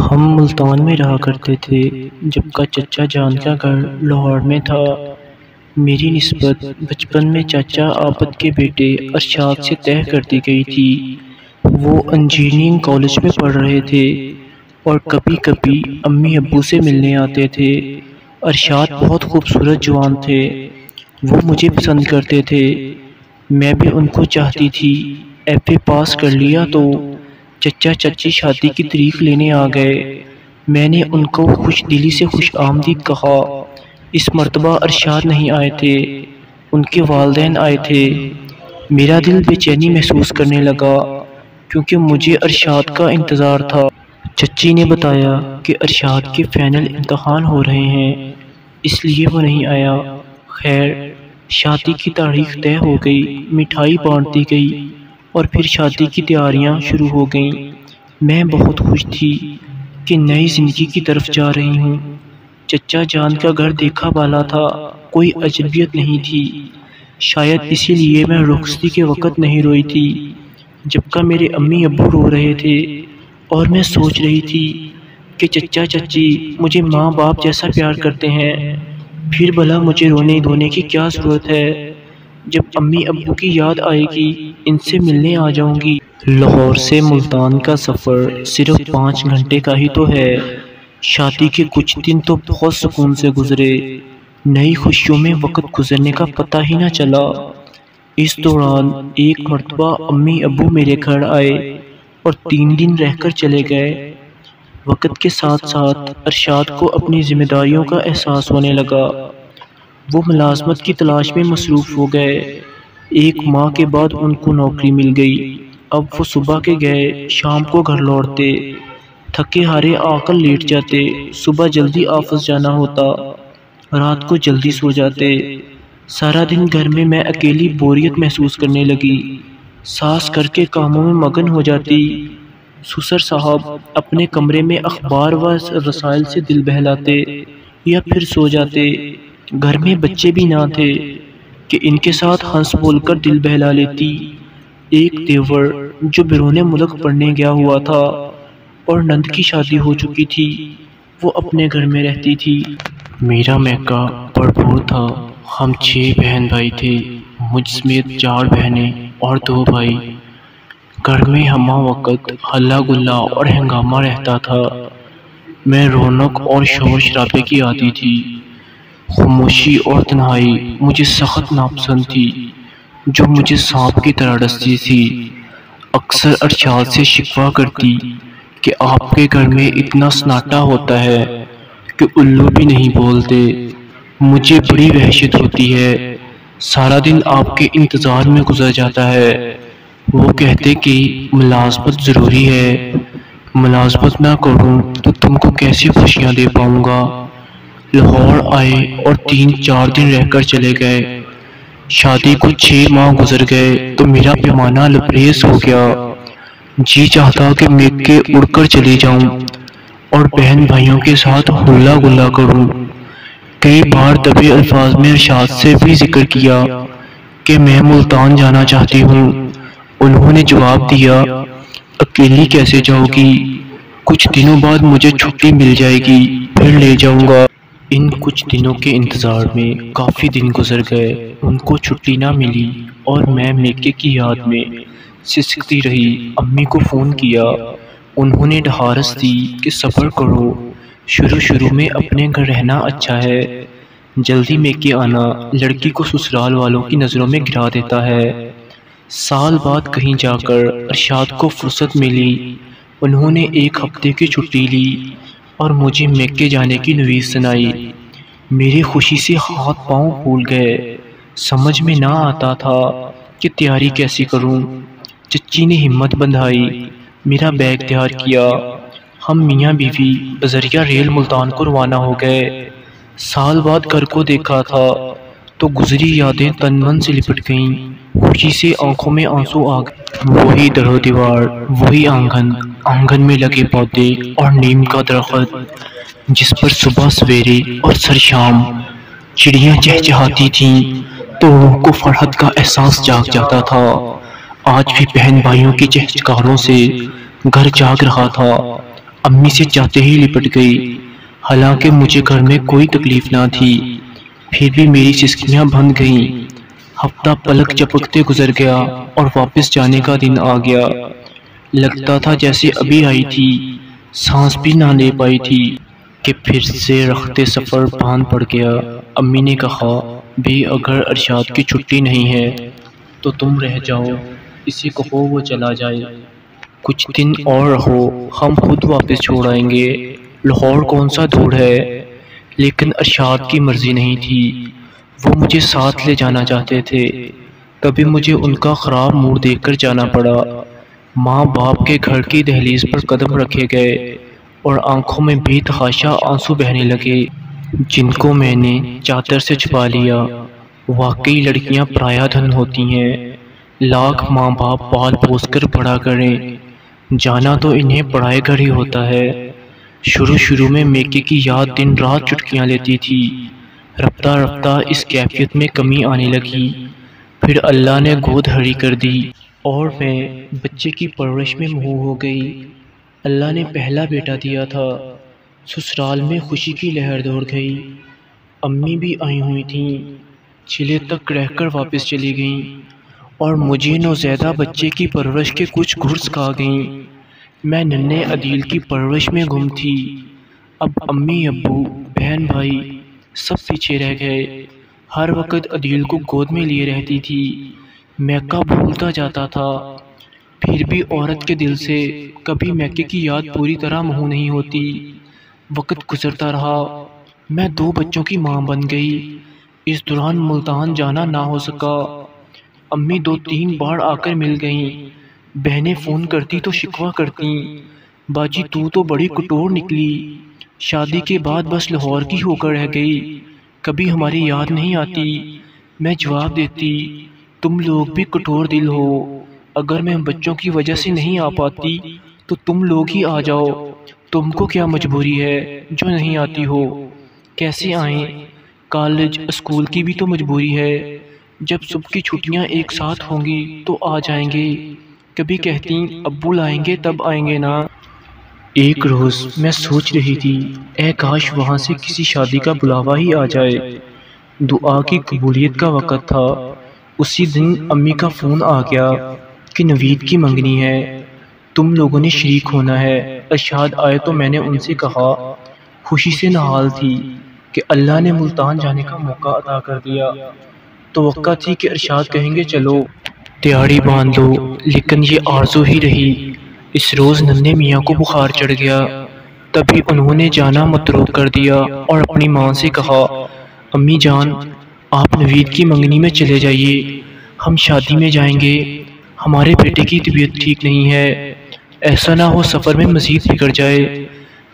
ہم ملتان میں رہا کرتے تھے جبکہ چچا جان کا گھر لاہور میں تھا۔ میری نسبت بچپن میں چاچا عابد کے بیٹے ارشاد سے طے کر دی گئی تھی۔ وہ انجینئرنگ کالج میں پڑھ رہے تھے اور کبھی کبھی امی ابو سے ملنے آتے تھے۔ ارشاد بہت خوبصورت جوان تھے۔ وہ مجھے پسند کرتے تھے، میں بھی ان کو چاہتی تھی۔ ایف اے پاس کر لیا تو چچا چچی شادی کی تاریخ لینے آ گئے۔ میں نے ان کو خوش دلی سے خوش آمدید کہا۔ اس مرتبہ ارشاد نہیں آئے تھے، ان کے والدین آئے تھے۔ میرا دل بے چینی محسوس کرنے لگا کیونکہ مجھے ارشاد کا انتظار تھا۔ چچی نے بتایا کہ ارشاد کے فائنل امتحان ہو رہے ہیں، اس لیے وہ نہیں آیا۔ خیر، شادی کی تاریخ طے ہو گئی، مٹھائی بانٹ دی گئی اور پھر شادی کی تیاریاں شروع ہو گئیں۔ میں بہت خوش تھی کہ نئی زندگی کی طرف جا رہی ہوں۔ چچا جان کا گھر دیکھا بالا تھا، کوئی اجنبیت نہیں تھی۔ شاید اسی لیے میں رخصتی کے وقت نہیں روئی تھی جبکہ میرے امی ابو رو رہے تھے، اور میں سوچ رہی تھی کہ چچا چچی مجھے ماں باپ جیسا پیار کرتے ہیں، پھر بھلا مجھے رونے دھونے کی کیا ضرورت ہے؟ جب امی ابو کی یاد آئے گی ان سے ملنے آ جاؤں گی۔ لاہور سے ملتان کا سفر صرف 5 گھنٹے کا ہی تو ہے۔ شادی کے کچھ دن تو بہت سکون سے گزرے، نئی خوشیوں میں وقت گزرنے کا پتہ ہی نہ چلا۔ اس دوران ایک مرتبہ امی ابو میرے گھر آئے اور 3 دن رہ کر چلے گئے۔ وقت کے ساتھ ساتھ ارشاد کو اپنی ذمہ داریوں کا احساس ہونے لگا۔ وہ ملازمت کی تلاش میں مصروف ہو گئے۔ 1 ماہ کے بعد ان کو نوکری مل گئی۔ اب وہ صبح کے گئے، شام کو گھر لوٹتے، تھکے ہارے آ کر لیٹ جاتے۔ صبح جلدی آفس جانا ہوتا، رات کو جلدی سو جاتے۔ سارا دن گھر میں اکیلی بوریت محسوس کرنے لگی۔ ساس گھر کے کاموں میں مگن ہو جاتی، سسر صاحب اپنے کمرے میں اخبار و رسائل سے دل بہلاتے یا پھر سو جاتے۔ گھر میں بچے بھی نہ تھے کہ ان کے ساتھ ہنس بول کر دل بہلا لیتی۔ ایک دیور جو بیرون ملک پڑھنے گیا ہوا تھا اور نند کی شادی ہو چکی تھی، وہ اپنے گھر میں رہتی تھی۔ میرا میکا بھرپور تھا۔ ہم 6 بہن بھائی تھے، مجھ سمیت 4 بہنیں اور 2 بھائی۔ گھر میں ہمہ وقت ہلا گلا اور ہنگامہ رہتا تھا۔ میں رونق اور شور شرابے کی عادی تھی۔ خاموشی اور تنہائی مجھے سخت ناپسند تھی، جو مجھے سانپ کی طرح ڈستی تھی۔ اکثر ارشاد سے شکوہ کرتی کہ آپ کے گھر میں اتنا سناٹا ہوتا ہے کہ الو بھی نہیں بولتے۔ مجھے بڑی وحشت ہوتی ہے، سارا دن آپ کے انتظار میں گزر جاتا ہے۔ وہ کہتے کہ ملازمت ضروری ہے، ملازمت نہ کروں تو تم کو کیسے خوشیاں دے پاؤں گا۔ لاہور آئے اور 3-4 دن رہ کر چلے گئے۔ شادی کو 6 ماہ گزر گئے تو میرا پیمانہ لبریز ہو گیا۔ جی چاہتا کہ میکے اڑ کر چلی جاؤں اور بہن بھائیوں کے ساتھ ہلا گلا کروں۔ کئی بار دبے الفاظ میں ارشاد سے بھی ذکر کیا کہ میں ملتان جانا چاہتی ہوں۔ انہوں نے جواب دیا، اکیلی کیسے جاؤ گی؟ کچھ دنوں بعد مجھے چھٹی مل جائے گی، پھر لے جاؤں گا۔ ان کچھ دنوں کے انتظار میں کافی دن گزر گئے، ان کو چھٹی نہ ملی اور میں میکے کی یاد میں سسکتی رہی۔ امی کو فون کیا، انہوں نے ڈھارس دی کہ صبر کرو، شروع میں اپنے گھر رہنا اچھا ہے، جلدی میکے آنا لڑکی کو سسرال والوں کی نظروں میں گرا دیتا ہے۔ سال بعد کہیں جا کر ارشاد کو فرصت ملی، انہوں نے 1 ہفتے کی چھٹی لی اور مجھے میکے جانے کی نوید سنائی۔ میری خوشی سے ہاتھ پاؤں پھول گئے، سمجھ میں نہ آتا تھا کہ تیاری کیسی کروں۔ چچی نے ہمت بندھائی، میرا بیگ تیار کیا۔ ہم میاں بیوی بذریعہ ریل ملتان کو روانہ ہو گئے۔ سال بعد گھر کو دیکھا تھا تو گزری یادیں تن من سے لپٹ گئیں۔ خوشی سے آنکھوں میں آنسو آ گئے۔ وہی در و دیوار، وہی آنگن میں لگے پودے اور نیم کا درخت جس پر صبح سویرے اور سر شام چڑیاں چہچہاتی تھیں تو روح کو فرحت کا احساس جاگ جاتا تھا۔ آج بھی بہن بھائیوں کی چہچہاروں سے گھر جاگ رہا تھا۔ امی سے چاہتے ہی لپٹ گئی۔ حالانکہ مجھے گھر میں کوئی تکلیف نہ تھی، پھر بھی میری سسکیاں بند گئیں۔ ہفتہ پلک جھپکتے گزر گیا اور واپس جانے کا دن آ گیا۔ لگتا تھا جیسے ابھی آئی تھی، سانس بھی نہ لے پائی تھی کہ پھر سے رخت سفر باندھ پڑ گیا۔ امی نے کہا، بھئی اگر ارشاد کی چھٹی نہیں ہے تو تم رہ جاؤ، اسے کہو وہ چلا جائے۔ کچھ دن اور رہو، ہم خود واپس چھوڑ آئیں گے، لاہور کون سا دور ہے۔ لیکن ارشاد کی مرضی نہیں تھی، وہ مجھے ساتھ لے جانا چاہتے تھے۔ کبھی مجھے ان کا خراب موڈ دیکھ کر جانا پڑا۔ ماں باپ کے گھر کی دہلیز پر قدم رکھے گئے اور آنکھوں میں بے تحاشا آنسو بہنے لگے، جن کو میں نے چادر سے چھپا لیا۔ واقعی لڑکیاں پرایا دھن ہوتی ہیں، لاکھ ماں باپ پال پوس کر بڑا کریں، جانا تو انہیں پڑھائے گھر ہی ہوتا ہے۔ شروع میں میکے کی یاد دن رات چٹکیاں لیتی تھی، رفتہ رفتہ اس کیفیت میں کمی آنے لگی۔ پھر اللہ نے گود ہری کر دی اور میں بچے کی پرورش میں مغرور ہو گئی۔ اللہ نے پہلا بیٹا دیا تھا، سسرال میں خوشی کی لہر دوڑ گئی۔ امی بھی آئی ہوئی تھیں، چلے تک رہ کر واپس چلی گئیں اور مجھے نوزائیدہ بچے کی پرورش کے کچھ گھر سکھا گئیں۔ میں ننھے عدیل کی پرورش میں گم تھی۔ اب امی ابو بہن بھائی سب پیچھے رہ گئے۔ ہر وقت عدیل کو گود میں لیے رہتی تھی، میکہ بھولتا جاتا تھا۔ پھر بھی عورت کے دل سے کبھی میکے کی یاد پوری طرح محو نہیں ہوتی۔ وقت گزرتا رہا، میں 2 بچوں کی ماں بن گئی۔ اس دوران ملتان جانا نہ ہو سکا۔ امی 2-3 بار آ کر مل گئیں۔ بہنیں فون کرتی تو شکوہ کرتی، باجی تو بڑی کٹور نکلی، شادی کے بعد بس لاہور کی ہو کر رہ گئی، کبھی ہماری یاد نہیں آتی۔ میں جواب دیتی، تم لوگ بھی کٹور دل ہو، اگر میں بچوں کی وجہ سے نہیں آ پاتی تو تم لوگ ہی آ جاؤ، تم کو کیا مجبوری ہے جو نہیں آتی ہو، کیسے آئیں، کالج اسکول کی بھی تو مجبوری ہے، جب صبح کی چھٹیاں ایک ساتھ ہوں گی تو آ جائیں گے۔ کبھی کہتی، ابو لائیں گے تب آئیں گے نا۔ ایک روز میں سوچ رہی تھی، اے کاش وہاں سے کسی شادی کا بلاوا ہی آ جائے۔ دعا کی قبولیت کا وقت تھا۔ اسی دن امی کا فون آ گیا کہ نوید کی منگنی ہے، تم لوگوں نے شریک ہونا ہے۔ ارشاد آئے تو میں نے ان سے کہا، خوشی سے نہال تھی کہ اللہ نے ملتان جانے کا موقع عطا کر دیا۔ توقع تھی کہ ارشاد کہیں گے چلو تیاری باندھ لو، لیکن یہ آرزو ہی رہی۔ اس روز ننھے میاں کو بخار چڑھ گیا، تبھی انہوں نے جانا متروک کر دیا اور اپنی ماں سے کہا، امی جان آپ نوید کی منگنی میں چلے جائیے، ہم شادی میں جائیں گے، ہمارے بیٹے کی طبیعت ٹھیک نہیں ہے، ایسا نہ ہو سفر میں مزید بگڑ جائے۔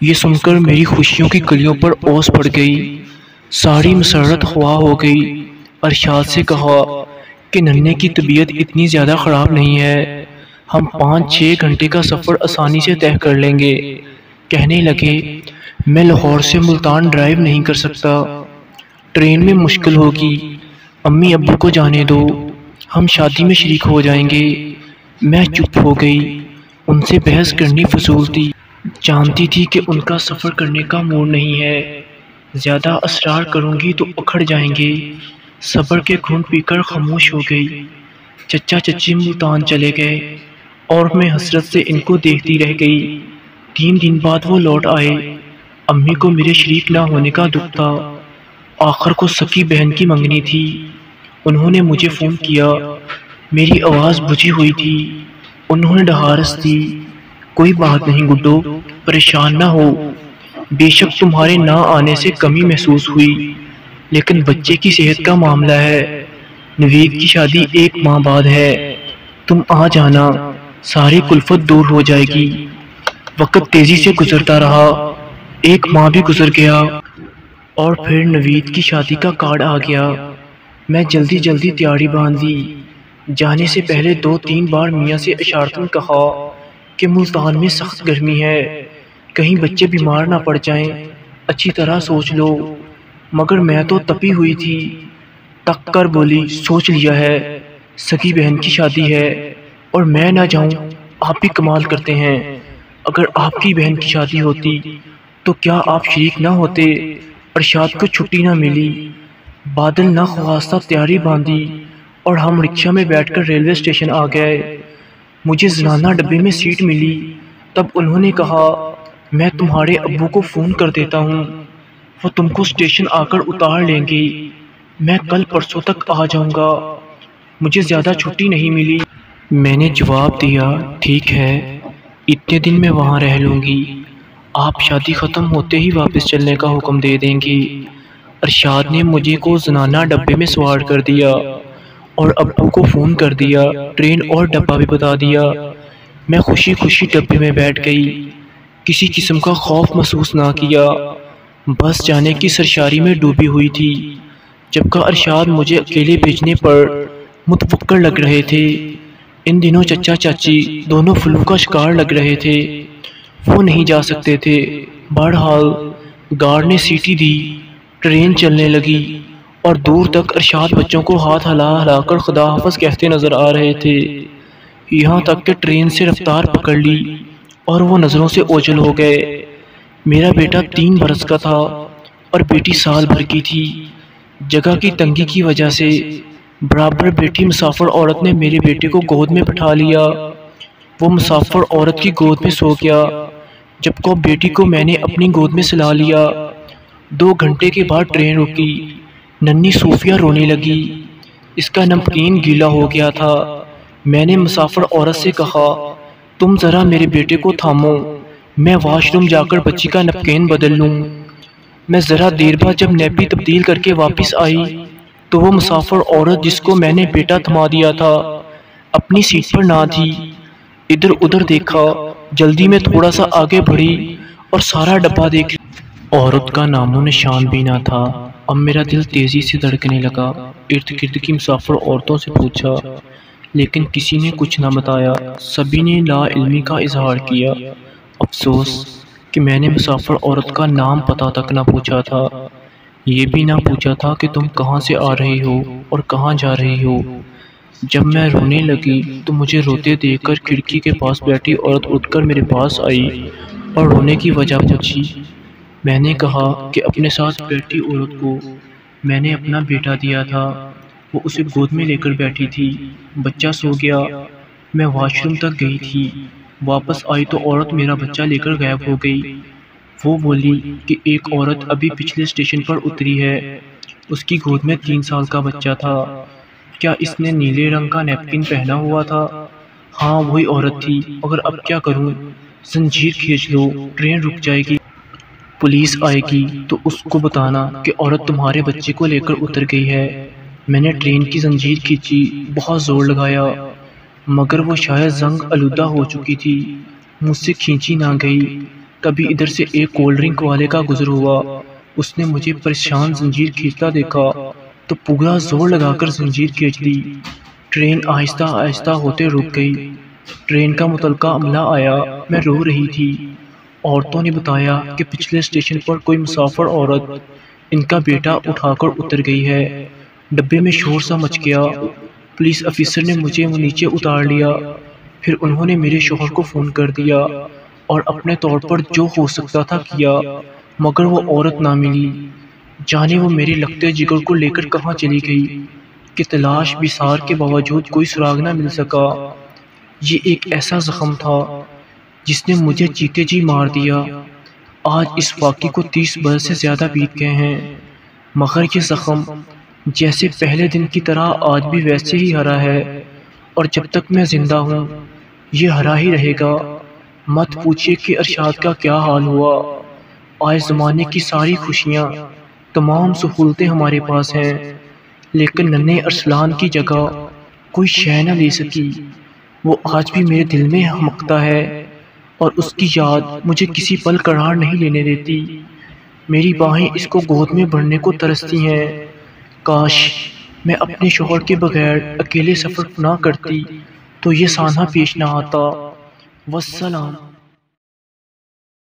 یہ سن کر میری خوشیوں کی کلیوں پر اوس پڑ گئی، ساری مسرت ہوا ہو گئی۔ ارشاد سے کہا کہ ننھے کی طبیعت اتنی زیادہ خراب نہیں ہے، ہم 5-6 گھنٹے کا سفر آسانی سے طے کر لیں گے۔ کہنے لگے، میں لاہور سے ملتان ڈرائیو نہیں کر سکتا، ٹرین میں مشکل ہوگی، امی ابو کو جانے دو، ہم شادی میں شریک ہو جائیں گے۔ میں چپ ہو گئی، ان سے بحث کرنی فضول تھی، جانتی تھی کہ ان کا سفر کرنے کا موڈ نہیں ہے، زیادہ اصرار کروں گی تو اکھڑ جائیں گے۔ صبر کے گھونٹ پی کر خاموش ہو گئی۔ چچا چچی ملتان چلے گئے اور میں حسرت سے ان کو دیکھتی رہ گئی۔ 3 دن بعد وہ لوٹ آئے۔ امی کو میرے شریک نہ ہونے کا دکھ تھا، آخر کو سکی بہن کی منگنی تھی۔ انہوں نے مجھے فون کیا، میری آواز بجھی ہوئی تھی۔ انہوں نے ڈھارس دی، کوئی بات نہیں گڈو، پریشان نہ ہو، بے شک تمہارے نہ آنے سے کمی محسوس ہوئی، لیکن بچے کی صحت کا معاملہ ہے، نوید کی شادی 1 ماہ بعد ہے، تم آ جانا، ساری کلفت دور ہو جائے گی۔ وقت تیزی سے گزرتا رہا، 1 ماہ بھی گزر گیا اور پھر نوید کی شادی کا کارڈ آ گیا۔ میں جلدی تیاری باندھ لی۔ جانے سے پہلے 2-3 بار میاں سے اشارتاً کہا کہ ملتان میں سخت گرمی ہے، کہیں بچے بیمار نہ پڑ جائیں، اچھی طرح سوچ لو، مگر میں تو تپی ہوئی تھی، تک کر بولی، سوچ لیا ہے، سکی بہن کی شادی ہے اور میں نہ جاؤں، آپ بھی کمال کرتے ہیں، اگر آپ کی بہن کی شادی ہوتی تو کیا آپ شریک نہ ہوتے؟ ارشاد کو چھٹی نہ ملی، بادل نہ خواستہ تیاری باندھی اور ہم رکشہ میں بیٹھ کر ریلوے اسٹیشن آ گئے۔ مجھے زنانہ ڈبے میں سیٹ ملی۔ تب انہوں نے کہا، میں تمہارے ابو کو فون کر دیتا ہوں، وہ تم کو اسٹیشن آ کر اتار لیں گے، میں کل پرسوں تک آ جاؤں گا، مجھے زیادہ چھٹی نہیں ملی۔ میں نے جواب دیا، ٹھیک ہے، اتنے دن میں وہاں رہ لوں گی، آپ شادی ختم ہوتے ہی واپس چلنے کا حکم دے دیں گے۔ ارشاد نے مجھے کو زنانہ ڈبے میں سوار کر دیا اور ابو کو فون کر دیا، ٹرین اور ڈبہ بھی بتا دیا۔ میں خوشی خوشی ڈبے میں بیٹھ گئی، کسی قسم کا خوف محسوس نہ کیا، بس جانے کی سرشاری میں ڈوبی ہوئی تھی۔ جبکہ ارشاد مجھے اکیلے بھیجنے پر متفکر لگ رہے تھے۔ ان دنوں چچا چاچی دونوں فلو کا شکار لگ رہے تھے، وہ نہیں جا سکتے تھے۔ بہرحال گارڈ نے سیٹی دی، ٹرین چلنے لگی اور دور تک ارشاد بچوں کو ہاتھ ہلا ہلا کر خدا حافظ کہتے نظر آ رہے تھے، یہاں تک کہ ٹرین سے رفتار پکڑ لی اور وہ نظروں سے اوجھل ہو گئے۔ میرا بیٹا 3 برس کا تھا اور بیٹی سال بھر کی تھی۔ جگہ کی تنگی کی وجہ سے برابر بیٹھی مسافر عورت نے میرے بیٹے کو گود میں بٹھا لیا۔ وہ مسافر عورت کی گود میں سو گیا، جبکہ بیٹی کو میں نے اپنی گود میں سلا لیا۔ 2 گھنٹے کے بعد ٹرین رکی، ننھی صوفیہ رونے لگی، اس کا نمکین گیلا ہو گیا تھا۔ میں نے مسافر عورت سے کہا، تم ذرا میرے بیٹے کو تھامو، میں واش روم جا کر بچی کا نپکین بدل لوں۔ میں ذرا دیر بعد جب نیپی تبدیل کر کے واپس آئی تو وہ مسافر عورت جس کو میں نے بیٹا تھما دیا تھا اپنی سیٹ پر نہ تھی۔ ادھر ادھر دیکھا، جلدی میں تھوڑا سا آگے بڑھی اور سارا ڈبہ دیکھ لیا، عورت کا نام و نشان بھی نہ تھا۔ اب میرا دل تیزی سے دھڑکنے لگا، ارد گرد کی مسافر عورتوں سے پوچھا، لیکن کسی نے کچھ نہ بتایا، سبھی نے لا علمی کا اظہار کیا۔ افسوس کہ میں نے مسافر عورت کا نام پتہ تک نہ پوچھا تھا، یہ بھی نہ پوچھا تھا کہ تم کہاں سے آ رہی ہو اور کہاں جا رہی ہو۔ جب میں رونے لگی تو مجھے روتے دیکھ کر کھڑکی کے پاس بیٹھی عورت اٹھ کر میرے پاس آئی اور رونے کی وجہ پوچھی۔ میں نے کہا کہ اپنے ساتھ بیٹھی عورت کو میں نے اپنا بیٹا دیا تھا، وہ اسے گود میں لے کر بیٹھی تھی، بچہ سو گیا، میں واش روم تک گئی تھی، واپس آئی تو عورت میرا بچہ لے کر غائب ہو گئی۔ وہ بولی کہ ایک عورت ابھی پچھلے اسٹیشن پر اتری ہے، اس کی گود میں 3 سال کا بچہ تھا، کیا اس نے نیلے رنگ کا نیپکن پہنا ہوا تھا؟ ہاں وہی عورت تھی، مگر اب کیا کروں؟ زنجیر کھینچ لو، ٹرین رک جائے گی، پولیس آئے گی تو اس کو بتانا کہ عورت تمہارے بچے کو لے کر اتر گئی ہے۔ میں نے ٹرین کی زنجیر کھینچی، بہت زور لگایا، مگر وہ شاید زنگ آلودہ ہو چکی تھی، مجھ سے کھینچی نہ گئی۔ تبھی ادھر سے ایک کولڈ ڈرنک والے کا گزر ہوا، اس نے مجھے پریشان زنجیر کھینچتا دیکھا تو پورا زور لگا کر زنجیر کھینچ لی۔ ٹرین آہستہ آہستہ ہوتے رک گئی، ٹرین کا متعلقہ عملہ آیا، میں رو رہی تھی۔ عورتوں نے بتایا کہ پچھلے اسٹیشن پر کوئی مسافر عورت ان کا بیٹا اٹھا کر اتر گئی ہے۔ ڈبے میں شور سا مچ گیا، پولیس افسر نے مجھے نیچے اتار لیا، پھر انہوں نے میرے شوہر کو فون کر دیا اور اپنے طور پر جو ہو سکتا تھا کیا، مگر وہ عورت نہ ملی، جانے وہ میرے لگتے جگر کو لے کر کہاں چلی گئی کہ تلاش بسار کے باوجود کوئی سراغ نہ مل سکا۔ یہ ایک ایسا زخم تھا جس نے مجھے چیتے جی مار دیا۔ آج اس واقعے کو 30 برس سے زیادہ بیت گئے ہیں، مگر یہ زخم جیسے پہلے دن کی طرح آج بھی ویسے ہی ہرا ہے، اور جب تک میں زندہ ہوں یہ ہرا ہی رہے گا۔ مت پوچھئے کہ ارشاد کا کیا حال ہوا۔ آج زمانے کی ساری خوشیاں، تمام سہولتیں ہمارے پاس ہیں، لیکن ننھے ارسلان کی جگہ کوئی شے نہ لے سکی۔ وہ آج بھی میرے دل میں ہمکتا ہے اور اس کی یاد مجھے کسی پل قرار نہیں لینے دیتی۔ میری باہیں اس کو گود میں بھرنے کو ترستی ہیں۔ کاش میں اپنے شوہر کے بغیر اکیلے سفر نہ کرتی تو یہ سانحہ پیش نہ آتا۔ والسلام۔